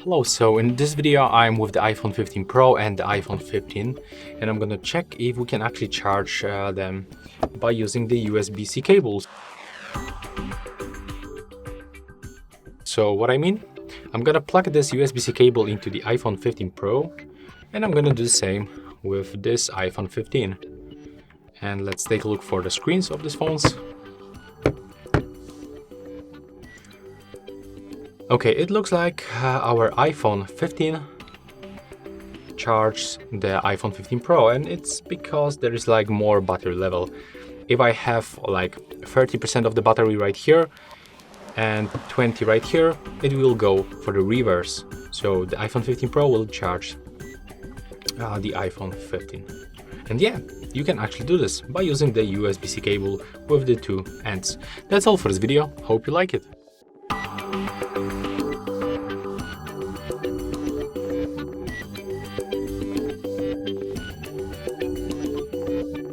Hello, so in this video I'm with the iPhone 15 Pro and the iPhone 15 and I'm gonna check if we can actually charge them by using the USB-C cables. So what I mean, I'm gonna plug this USB-C cable into the iPhone 15 Pro and I'm gonna do the same with this iPhone 15. And let's take a look for the screens of these phones. Okay, it looks like our iPhone 15 charges the iPhone 15 Pro, and it's because there is like more battery level. If I have like 30% of the battery right here and 20 right here, it will go for the reverse. So the iPhone 15 Pro will charge the iPhone 15. And yeah, you can actually do this by using the USB-C cable with the two ends. That's all for this video. Hope you like it.